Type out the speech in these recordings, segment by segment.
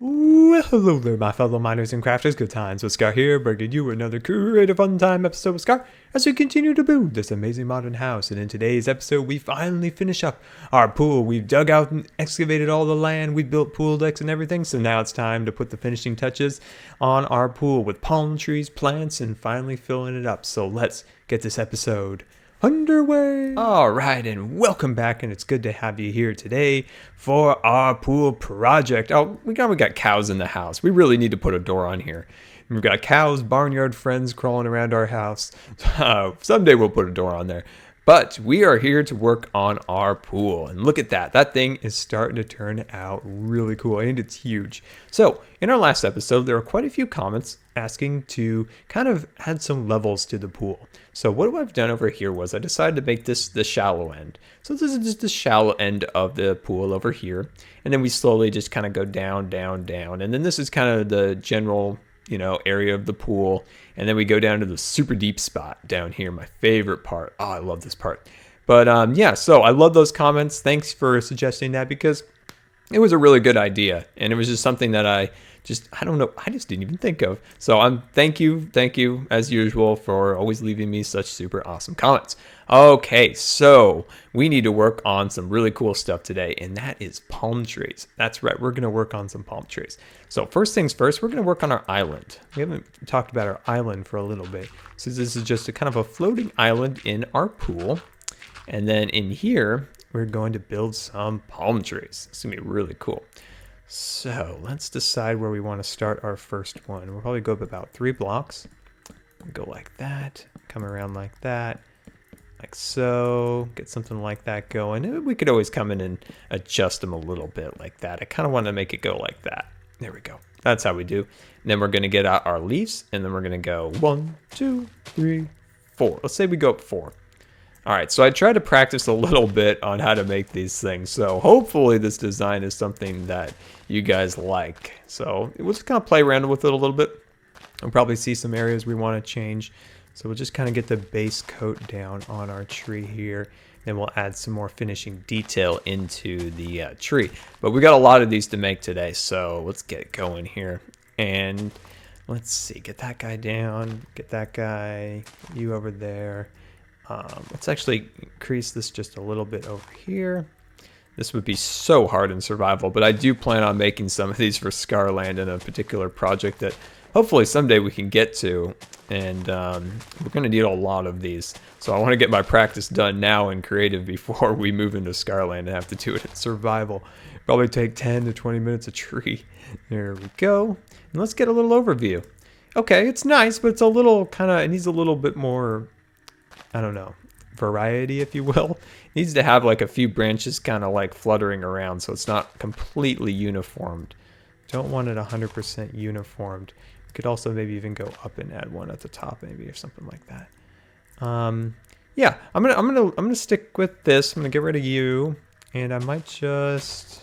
Well, hello there, my fellow miners and crafters. Good times with Scar here, bringing you another creative fun time episode with Scar as we continue to build this amazing modern house. And in today's episode, we finally finish up our pool. We've dug out and excavated all the land. We built pool decks and everything. So now it's time to put the finishing touches on our pool with palm trees, plants, and finally filling it up. So let's get this episode underway. All right, and welcome back, and it's good to have you here today for our pool project. Oh, we got cows in the house. We really need to put a door on here. We've got cows, barnyard friends crawling around our house. Someday we'll put a door on there. But we are here to work on our pool. And look at that. That thing is starting to turn out really cool. And it's huge. So in our last episode, there were quite a few comments asking to kind of add some levels to the pool. So what I've done over here was I decided to make this the shallow end. So this is just the shallow end of the pool over here. And then we slowly just kind of go down, down, down. And then this is kind of the general area of the pool, and then we go down to the super deep spot down here, my favorite part. Oh, I love this part. But yeah, so I love those comments. Thanks for suggesting that, because it was a really good idea, and it was just something that I just didn't even think of. So thank you as usual for always leaving me such super awesome comments. Okay, so we need to work on some really cool stuff today, and that is palm trees. That's right, we're gonna work on some palm trees. So first things first, we're gonna work on our island. We haven't talked about our island for a little bit. So this is just a kind of a floating island in our pool. And then in here, we're going to build some palm trees. It's gonna be really cool. So let's decide where we want to start our first one. We'll probably go up about 3 blocks. Go like that, come around like that, like so, get something like that going. We could always come in and adjust them a little bit like that. I kind of want to make it go like that. There we go. That's how we do. And then we're going to get out our leaves, and then we're going to go 1, 2, 3, 4. Let's say we go up 4. All right, so I tried to practice a little bit on how to make these things. So hopefully this design is something that you guys like. So we'll just kind of play around with it a little bit. We'll probably see some areas we want to change. So we'll just kind of get the base coat down on our tree here. Then we'll add some more finishing detail into the tree. But we got a lot of these to make today, so let's get going here. And let's see, get that guy down, get that guy, you over there. Let's actually increase this just a little bit over here. This would be so hard in survival, but I do plan on making some of these for Scarland in a particular project that hopefully someday we can get to. And we're going to need a lot of these. So I want to get my practice done now in creative before we move into Scarland and have to do it in survival. Probably take 10 to 20 minutes a tree. There we go. And let's get a little overview. Okay, it's nice, but it's a little it needs a little bit more, I don't know, variety, if you will. It needs to have like a few branches kind of like fluttering around so it's not completely uniformed. Don't want it 100% uniformed. We could also maybe even go up and add one at the top maybe or something like that. Yeah, I'm gonna stick with this. I'm gonna get rid of you, and I might just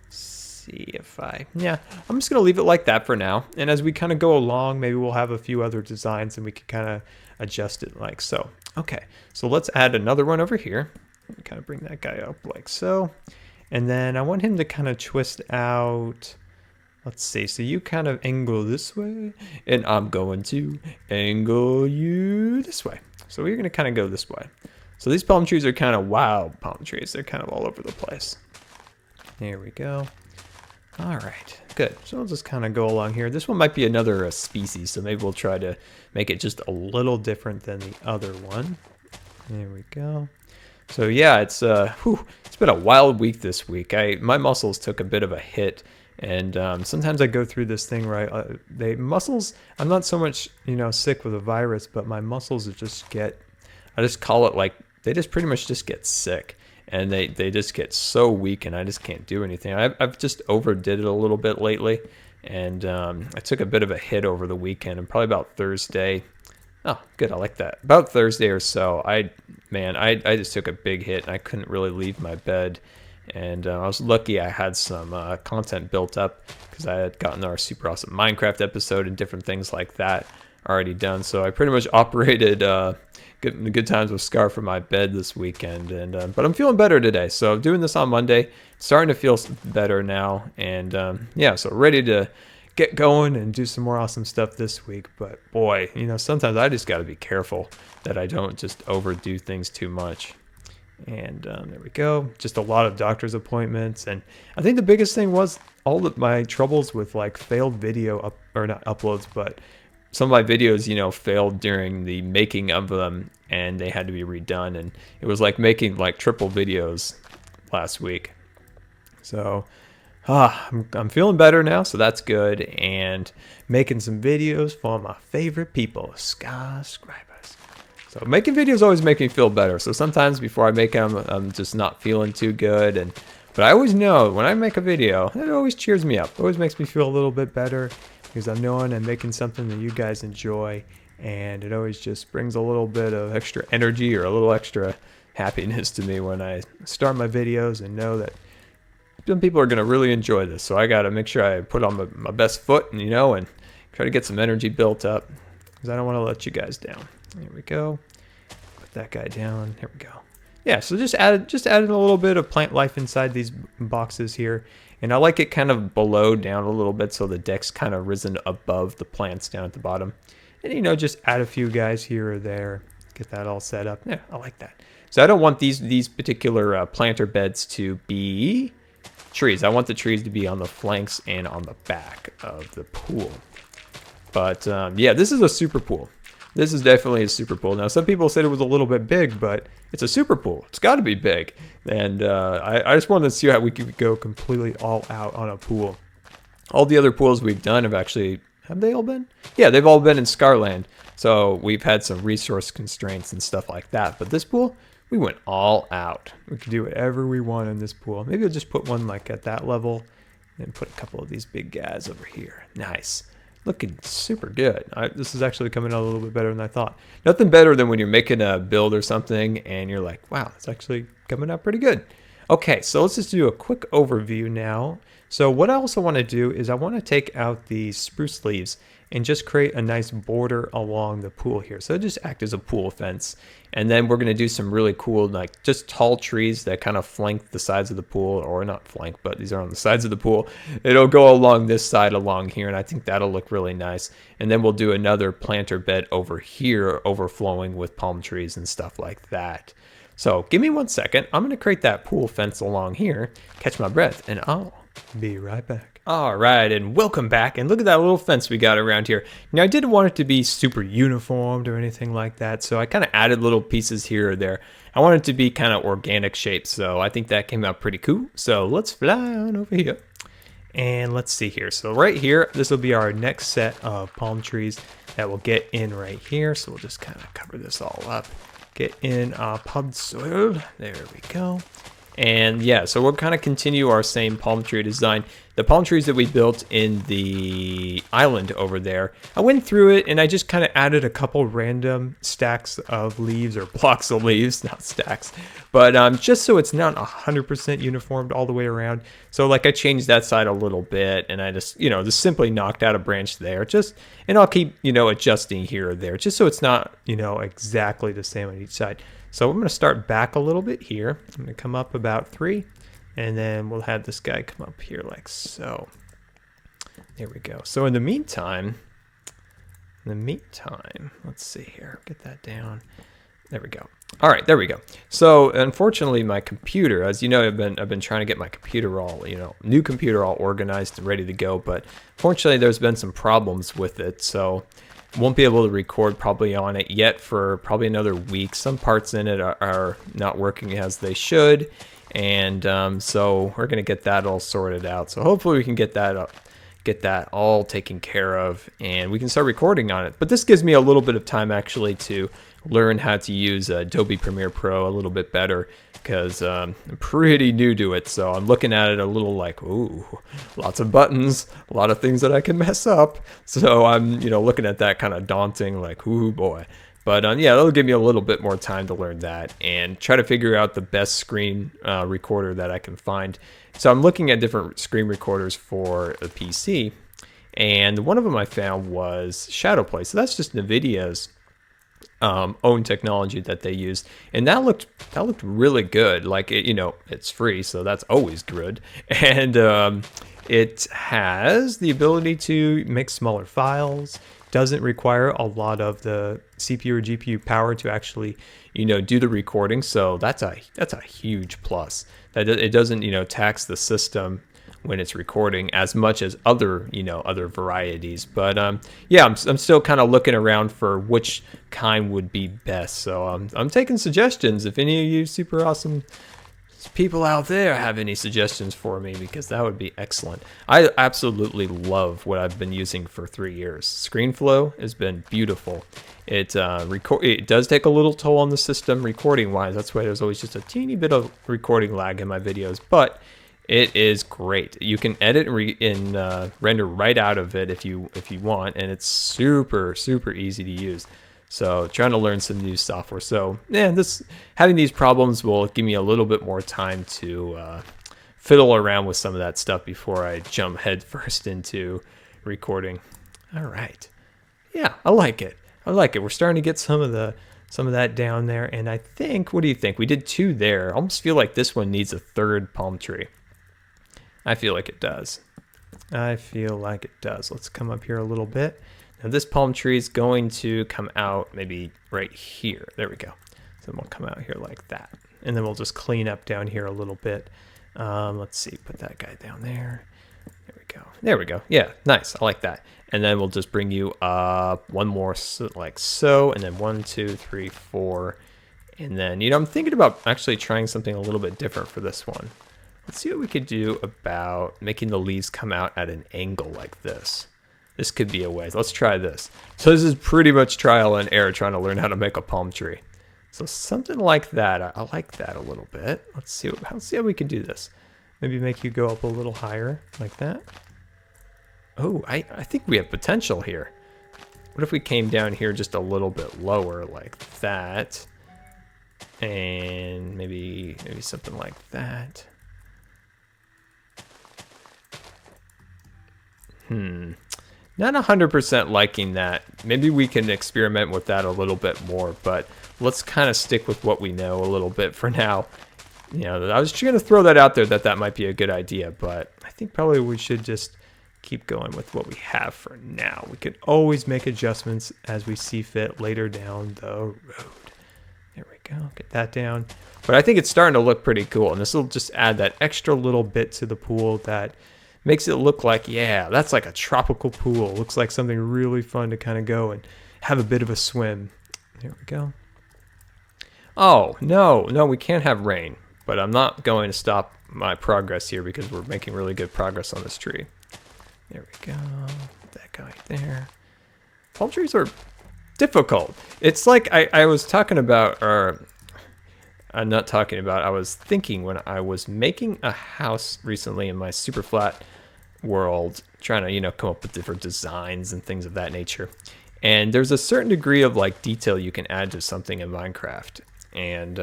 see if I'm just gonna leave it like that for now. And as we kind of go along, maybe we'll have a few other designs and we can kind of adjust it like so. Okay, so let's add another one over here. Kind of bring that guy up like so. And then I want him to kind of twist out. Let's see, so you kind of angle this way, and I'm going to angle you this way. So we're going to kind of go this way. So these palm trees are kind of wild palm trees. They're kind of all over the place. There we go. All right, good. So I'll just kind of go along here. This one might be another species, so maybe we'll try to make it just a little different than the other one. There we go. So yeah, it's been a wild week this week. My muscles took a bit of a hit, and sometimes I go through this thing where I'm not so much sick with a virus, but my muscles I just call it like they just pretty much just get sick. And they just get so weak, and I just can't do anything. I've just overdid it a little bit lately, and I took a bit of a hit over the weekend, and probably about Thursday. Oh, good, I like that. About Thursday or so, I just took a big hit, and I couldn't really leave my bed. And I was lucky I had some content built up because I had gotten our super awesome Minecraft episode and different things like that already done. So I pretty much operated getting the good times with Scar for my bed this weekend, and but I'm feeling better today. So doing this on Monday, starting to feel better now, and yeah, so ready to get going and do some more awesome stuff this week. But boy, you know, sometimes I just got to be careful that I don't just overdo things too much. And there we go. Just a lot of doctor's appointments, and I think the biggest thing was all of my troubles with like failed video or not uploads, but some of my videos, you know, failed during the making of them, and they had to be redone. And it was like making like triple videos last week. So I'm feeling better now, so that's good. And making some videos for my favorite people, subscribers. So making videos always make me feel better. So sometimes before I make them, I'm just not feeling too good. But I always know when I make a video, it always cheers me up. It always makes me feel a little bit better because I'm knowing I'm making something that you guys enjoy. And it always just brings a little bit of extra energy or a little extra happiness to me when I start my videos and know that some people are going to really enjoy this. So I got to make sure I put on my best foot, and you know, and try to get some energy built up because I don't want to let you guys down. There we go. Put that guy down. Here we go. Yeah, so just added a little bit of plant life inside these boxes here. And I like it kind of below down a little bit so the deck's kind of risen above the plants down at the bottom. And, you know, just add a few guys here or there. Get that all set up. Yeah, I like that. So I don't want these particular planter beds to be trees. I want the trees to be on the flanks and on the back of the pool. But, yeah, this is a super pool. This is definitely a super pool. Now, some people said it was a little bit big, but it's a super pool. It's got to be big. And I just wanted to see how we could go completely all out on a pool. All the other pools we've done have they all been? Yeah, they've all been in Scarland. So we've had some resource constraints and stuff like that. But this pool, we went all out. We could do whatever we want in this pool. Maybe I'll just put one like at that level and put a couple of these big guys over here. Nice. Looking super good. This is actually coming out a little bit better than I thought. Nothing better than when you're making a build or something and you're like, wow, it's actually coming out pretty good. Okay, so let's just do a quick overview now. So what I also want to do is I want to take out the spruce leaves and just create a nice border along the pool here. So just act as a pool fence. And then we're going to do some really cool, like just tall trees that kind of flank the sides of the pool, or not flank, but these are on the sides of the pool. It'll go along this side along here, and I think that'll look really nice. And then we'll do another planter bed over here, overflowing with palm trees and stuff like that. So give me 1 second. I'm going to create that pool fence along here, catch my breath, and I'll be right back. All right, and welcome back. And look at that little fence we got around here. Now, I didn't want it to be super uniformed or anything like that, so I kind of added little pieces here or there. I want it to be kind of organic shapes, so I think that came out pretty cool. So let's fly on over here. And let's see here. So right here, this will be our next set of palm trees that will get in right here. So we'll just kind of cover this all up. Get in pod soil. There we go. And yeah, so we'll kind of continue our same palm tree design. The palm trees that we built in the island over there, I went through it and I just kind of added a couple random stacks of leaves, or blocks of leaves, not stacks, but just so it's not 100% uniformed all the way around. So like I changed that side a little bit, and I just, you know, just simply knocked out a branch there, and I'll keep, you know, adjusting here or there, just so it's not, you know, exactly the same on each side. So I'm going to start back a little bit here. I'm going to come up about 3, and then we'll have this guy come up here like so. There we go. So in the meantime, let's see here. Get that down. There we go. All right, there we go. So unfortunately, my computer, as you know, I've been trying to get my computer all, you know, new computer all organized and ready to go, but fortunately, there's been some problems with it. So won't be able to record probably on it yet for probably another week. Some parts in it are not working as they should, and so we're gonna get that all sorted out. So hopefully we can get that all taken care of, and we can start recording on it. But this gives me a little bit of time actually to learn how to use Adobe Premiere Pro a little bit better, because I'm pretty new to it. So I'm looking at it a little like, ooh, lots of buttons, a lot of things that I can mess up. So I'm, you know, looking at that kind of daunting, like, ooh boy. But yeah, that'll give me a little bit more time to learn that and try to figure out the best screen recorder that I can find. So I'm looking at different screen recorders for the PC, and one of them I found was Shadowplay. So that's just NVIDIA's own technology that they used, and that looked really good. Like it's free, so that's always good, and it has the ability to make smaller files. Doesn't require a lot of the CPU or GPU power to actually do the recording, so that's a huge plus. That it doesn't tax the system when it's recording as much as other varieties. But yeah, I'm still kind of looking around for which kind would be best. So I'm taking suggestions. If any of you super awesome people out there have any suggestions for me, because that would be excellent. I absolutely love what I've been using for 3 years. ScreenFlow has been beautiful. It does take a little toll on the system recording wise. That's why there's always just a teeny bit of recording lag in my videos, but it is great. You can edit and render right out of it if you want, and it's super easy to use. So trying to learn some new software. So yeah, having these problems will give me a little bit more time to fiddle around with some of that stuff before I jump headfirst into recording. All right, yeah, I like it. We're starting to get some of that down there, and I think, what do you think? We did 2 there. I almost feel like this one needs a 3rd palm tree. I feel like it does. Let's come up here a little bit. Now this palm tree is going to come out maybe right here. There we go. So we'll come out here like that. And then we'll just clean up down here a little bit. Let's see, put that guy down there. There we go. Yeah, nice. I like that. And then we'll just bring you up one more like so. And then 1, 2, 3, 4. And then, I'm thinking about actually trying something a little bit different for this one. Let's see what we could do about making the leaves come out at an angle like this. This could be a way. Let's try this. So this is pretty much trial and error trying to learn how to make a palm tree. So something like that. I like that a little bit. Let's see how we can do this. Maybe make you go up a little higher like that. Oh, I think we have potential here. What if we came down here just a little bit lower like that? And maybe something like that. Not 100% liking that. Maybe we can experiment with that a little bit more, but let's kind of stick with what we know a little bit for now. I was just going to throw that out there that might be a good idea, but I think probably we should just keep going with what we have for now. We could always make adjustments as we see fit later down the road. There we go. Get that down. But I think it's starting to look pretty cool, and this will just add that extra little bit to the pool that makes it look like, yeah, that's like a tropical pool. Looks like something really fun to kind of go and have a bit of a swim. There we go. Oh, no, we can't have rain. But I'm not going to stop my progress here because we're making really good progress on this tree. There we go. That guy there. Palm trees are difficult. It's like I was talking about, or I'm not talking about, I was thinking when I was making a house recently in my super flat world, trying to, come up with different designs and things of that nature. And there's a certain degree of like detail you can add to something in Minecraft. And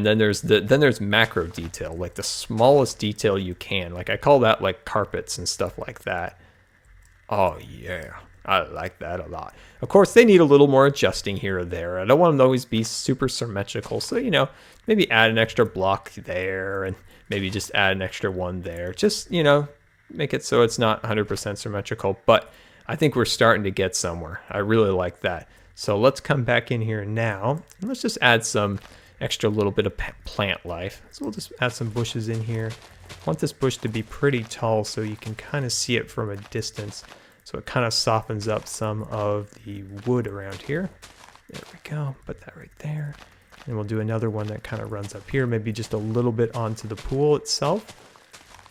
then there's macro detail, like the smallest detail you can. Like I call that like carpets and stuff like that. Oh yeah, I like that a lot. Of course, they need a little more adjusting here or there. I don't want them to always be super symmetrical. So, maybe add an extra block there and maybe just add an extra one there. Just, make it so it's not 100% symmetrical. But I think we're starting to get somewhere. I really like that. So let's come back in here now. And let's just add some extra little bit of plant life. So we'll just add some bushes in here. I want this bush to be pretty tall so you can kind of see it from a distance. So it kind of softens up some of the wood around here. There we go. Put that right there. And we'll do another one that kind of runs up here, maybe just a little bit onto the pool itself.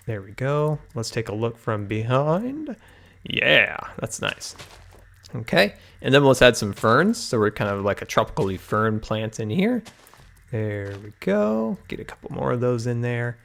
There we go. Let's take a look from behind. Yeah, that's nice. Okay, and then let's add some ferns. So we're kind of like a tropical fern plant in here. There we go. Get a couple more of those in there.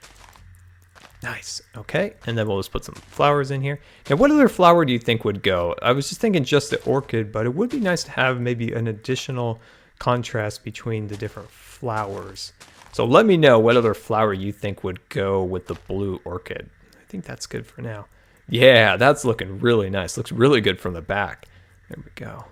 Nice. Okay, and then we'll just put some flowers in here. Now, what other flower do you think would go? I was just thinking just the orchid, but it would be nice to have maybe an additional contrast between the different flowers. So let me know what other flower you think would go with the blue orchid. I think that's good for now. Yeah, that's looking really nice. Looks really good from the back. There we go.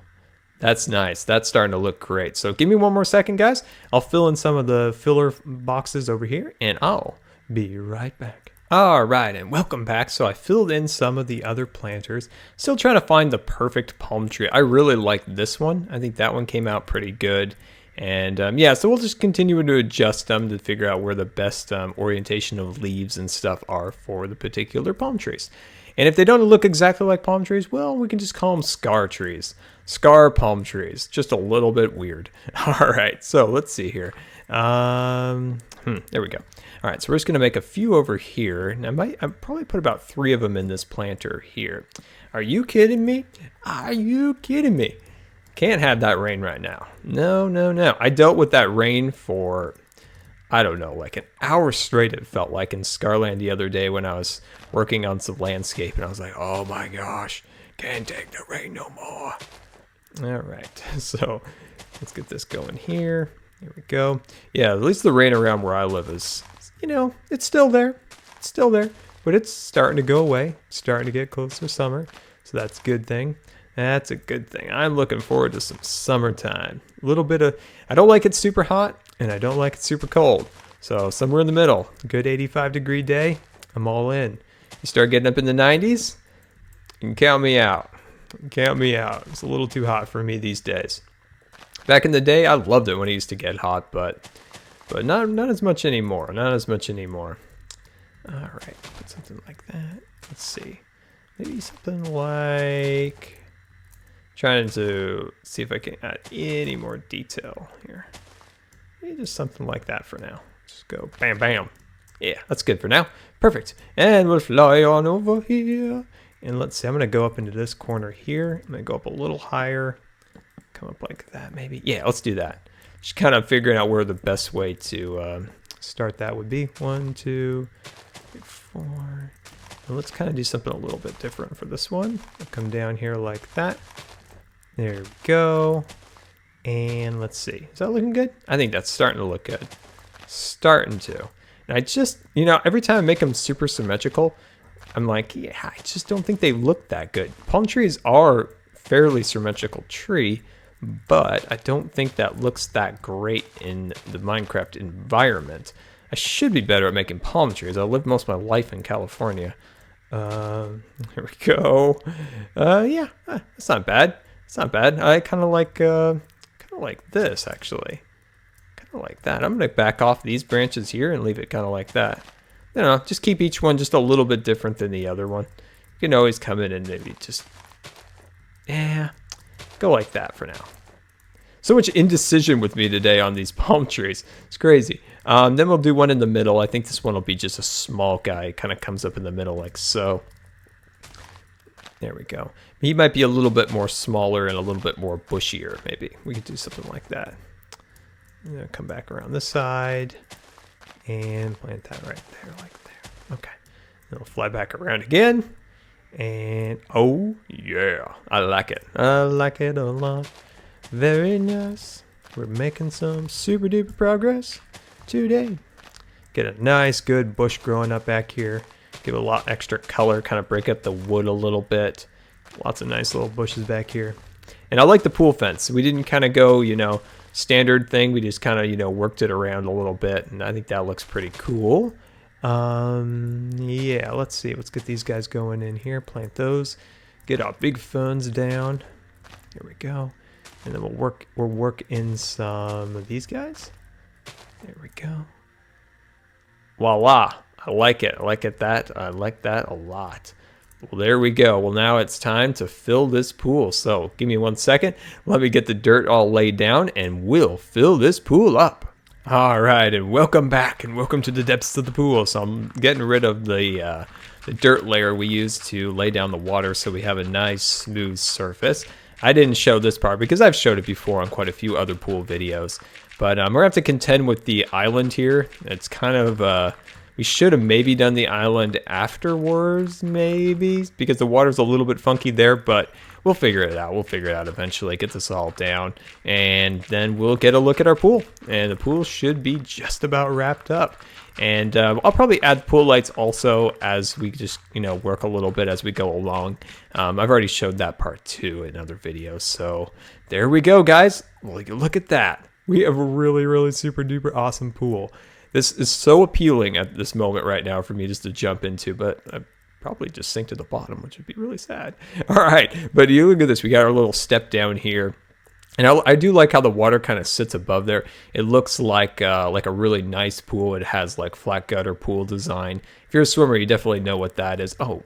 That's nice. That's starting to look great. So give me one more second, guys. I'll fill in some of the filler boxes over here, and I'll be right back. All right, and welcome back. So I filled in some of the other planters. Still trying to find the perfect palm tree. I really like this one. I think that one came out pretty good. And yeah, so we'll just continue to adjust them to figure out where the best orientation of leaves and stuff are for the particular palm trees. And if they don't look exactly like palm trees, well, we can just call them scar trees. Scar palm trees. Just a little bit weird. All right, so let's see here. There we go. All right, so we're just going to make a few over here. And I probably put about 3 of them in this planter here. Are you kidding me? Are you kidding me? Can't have that rain right now. No, no, no. I dealt with that rain for, I don't know, like an hour straight it felt like in Scarland the other day when I was working on some landscape. And I was like, oh my gosh, can't take the rain no more. All right, so let's get this going here. Here we go. Yeah, at least the rain around where I live is, you know, it's still there. It's still there, but it's starting to go away. It's starting to get close to summer, so that's a good thing. That's a good thing. I'm looking forward to some summertime. A little bit of, I don't like it super hot, and I don't like it super cold. So somewhere in the middle, good 85-degree day, I'm all in. You start getting up in the 90s, you can count me out. Count me out. It's a little too hot for me these days. Back in the day, I loved it when it used to get hot, but not as much anymore. Not as much anymore. All right, put something like that. Let's see. Maybe something like, trying to see if I can add any more detail here. Maybe just something like that for now. Just go bam, bam. Yeah, that's good for now. Perfect. And we'll fly on over here. And let's see, I'm going to go up into this corner here. I'm going to go up a little higher. Come up like that, maybe. Yeah, let's do that. Just kind of figuring out where the best way to start that would be. 1, 2, 3, 4. And let's kind of do something a little bit different for this one. I'll come down here like that. There we go. And let's see. Is that looking good? I think that's starting to look good. Starting to. And I just, you know, every time I make them super symmetrical, I'm like, yeah, I just don't think they look that good. Palm trees are fairly symmetrical tree, but I don't think that looks that great in the Minecraft environment. I should be better at making palm trees. I lived most of my life in California. Here we go. Yeah, it's not bad. It's not bad. I kind of like this actually. Kind of like that. I'm gonna back off these branches here and leave it kind of like that. You know, just keep each one just a little bit different than the other one. You can always come in and maybe just, yeah, go like that for now. So much indecision with me today on these palm trees. It's crazy. Then we'll do one in the middle. I think this one will be just a small guy. It kind of comes up in the middle like so. There we go. He might be a little bit more smaller and a little bit more bushier, maybe. We could do something like that. I'm gonna come back around this side and plant that right there, like there. Okay. Then we'll fly back around again. And, oh, yeah. I like it. I like it a lot. Very nice. We're making some super duper progress today. Get a nice, good bush growing up back here. Give it a lot extra color, kind of break up the wood a little bit. Lots of nice little bushes back here. And I like the pool fence. We didn't kind of go, you know, standard thing. We just kind of, you know, worked it around a little bit. And I think that looks pretty cool. Yeah, let's see. Let's get these guys going in here. Plant those. Get our big ferns down. Here we go. And then we'll work in some of these guys. There we go. Voila. I like it. I like that a lot. Well, there we go. Well, now it's time to fill this pool. So give me 1 second. Let me get the dirt all laid down and we'll fill this pool up. All right, and welcome back and welcome to the depths of the pool. So I'm getting rid of the dirt layer we used to lay down the water so we have a nice smooth surface. I didn't show this part because I've showed it before on quite a few other pool videos. But we're going to have to contend with the island here. It's kind of We should have maybe done the island afterwards, maybe, because the water's a little bit funky there, but we'll figure it out. We'll figure it out eventually, get this all down, and then we'll get a look at our pool. And the pool should be just about wrapped up. And I'll probably add pool lights also as we just, work a little bit as we go along. I've already showed that part too in other videos. So there we go, guys. Well, look at that. We have a really, really super duper awesome pool. This is so appealing at this moment right now for me just to jump into, but I probably just sink to the bottom, which would be really sad. All right, but you look at this. We got our little step down here. And I do like how the water kind of sits above there. It looks like a really nice pool. It has like flat gutter pool design. If you're a swimmer, you definitely know what that is. Oh,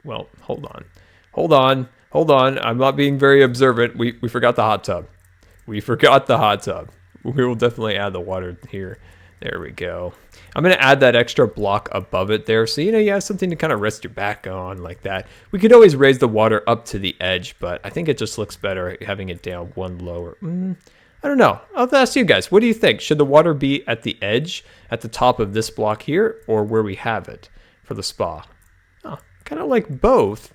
well, hold on. I'm not being very observant. We forgot the hot tub. We will definitely add the water here. There we go. I'm going to add that extra block above it there. So, you have something to kind of rest your back on like that. We could always raise the water up to the edge, but I think it just looks better having it down one lower. I don't know. I'll ask you guys. What do you think? Should the water be at the edge, at the top of this block here, or where we have it for the spa? Oh, kind of like both.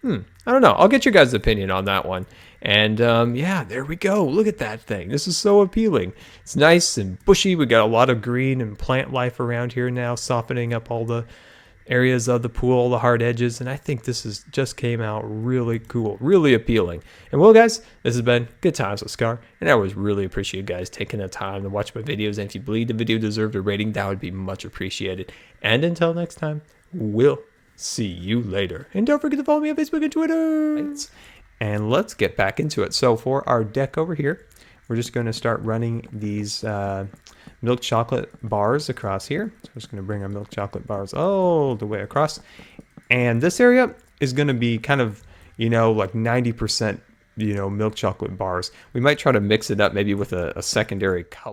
I don't know. I'll get your guys' opinion on that one. And yeah, there we go. Look at that thing. This is so appealing. It's nice and bushy. We got a lot of green and plant life around here now, softening up all the areas of the pool, all the hard edges. And I think this just came out really cool, really appealing. And well, guys, this has been Good Times with Scar. And I always really appreciate you guys taking the time to watch my videos. And if you believe the video deserved a rating, that would be much appreciated. And until next time, we'll see you later. And don't forget to follow me on Facebook and Twitter. And let's get back into it. So for our deck over here, we're just going to start running these milk chocolate bars across here. So we're just going to bring our milk chocolate bars all the way across. And this area is going to be kind of, like 90%, milk chocolate bars. We might try to mix it up maybe with a secondary color.